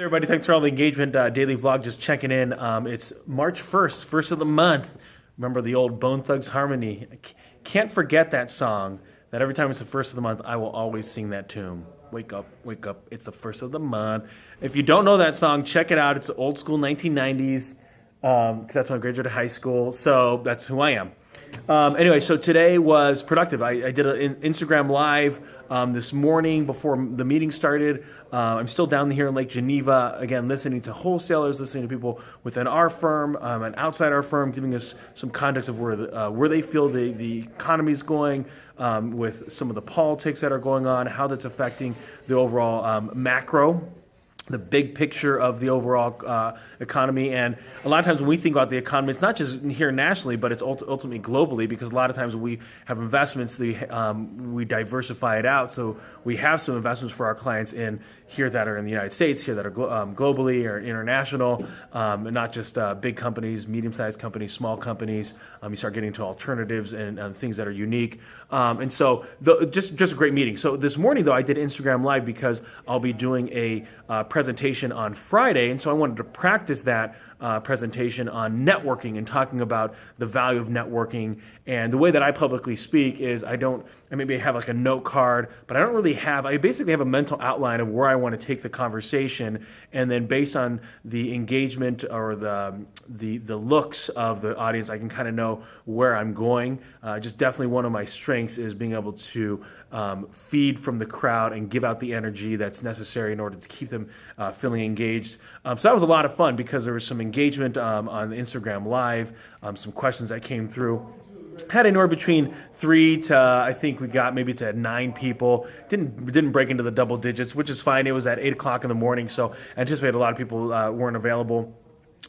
Hey everybody, thanks for all the engagement. Daily vlog, just checking in. It's March 1st, first of the month. Remember the old Bone Thugs Harmony? Can't forget that song. That every time it's the first of the month, I will always sing that tune. Wake up, it's the first of the month. If you don't know that song, check it out. It's old school 1990s, because that's when I graduated high school. So that's who I am. Anyway, so today was productive. I did an Instagram live this morning before the meeting started. I'm still down here in Lake Geneva, again, listening to wholesalers, listening to people within our firm and outside our firm, giving us some context of where they feel the economy is going, with some of the politics that are going on, how that's affecting the overall macro, the big picture of the overall economy. And a lot of times when we think about the economy, it's not just here nationally, but it's ultimately globally, because a lot of times when we have investments, we diversify it out. So we have some investments for our clients in here that are in the United States, here that are globally or international, and not just big companies, medium-sized companies, small companies. You start getting into alternatives and things that are unique. And so just a great meeting. So this morning, though, I did Instagram Live because I'll be doing a presentation on Friday, and so I wanted to practice that presentation on networking and talking about the value of networking. And the way that I publicly speak is I maybe have like a note card, but I basically have a mental outline of where I want to take the conversation, and then based on the engagement or the looks of the audience, I can kind of know where I'm going. Just definitely one of my strengths is being able to feed from the crowd and give out the energy that's necessary in order to keep them feeling engaged. So that was a lot of fun because there was some engagement on the Instagram Live, some questions that came through. Had anywhere between 3 to, I think we got maybe to 9 people. Didn't break into the double digits, which is fine. It was at 8 o'clock in the morning, so I anticipate a lot of people weren't available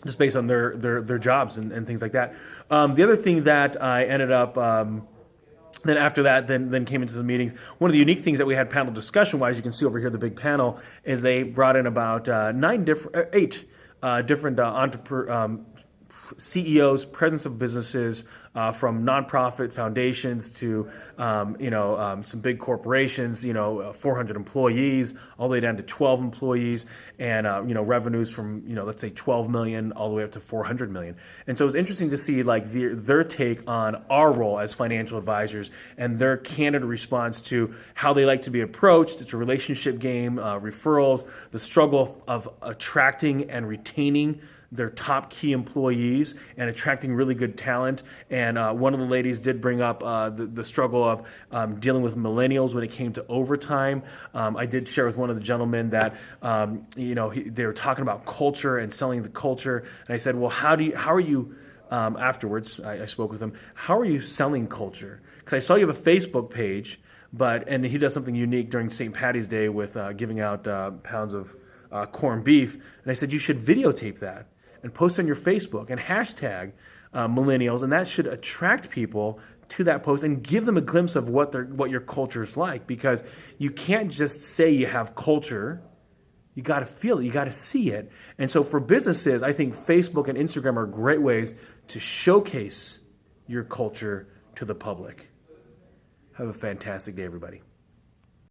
just based on their jobs and things like that. The other thing that I ended up then after that, then came into the meetings. One of the unique things that we had panel discussion-wise, you can see over here the big panel, is they brought in about 8 different entrepreneur CEOs, presidents of businesses, from nonprofit foundations to some big corporations, 400 employees, all the way down to 12 employees, and revenues from let's say 12 million all the way up to 400 million. And so it's interesting to see like their take on our role as financial advisors and their candid response to how they like to be approached. It's a relationship game, referrals, the struggle of attracting and retaining their top key employees and attracting really good talent. And one of the ladies did bring up the struggle of dealing with millennials when it came to overtime. I did share with one of the gentlemen that they were talking about culture and selling the culture, and I said, well, how are you afterwards I spoke with him, how are you selling culture? Because I saw you have a Facebook page, and he does something unique during St. Patty's Day with giving out pounds of corned beef, and I said you should videotape that and post on your Facebook and hashtag millennials, and that should attract people to that post and give them a glimpse of what your culture is like, because you can't just say you have culture. You got to feel it. You got to see it. And so for businesses, I think Facebook and Instagram are great ways to showcase your culture to the public. Have a fantastic day, everybody.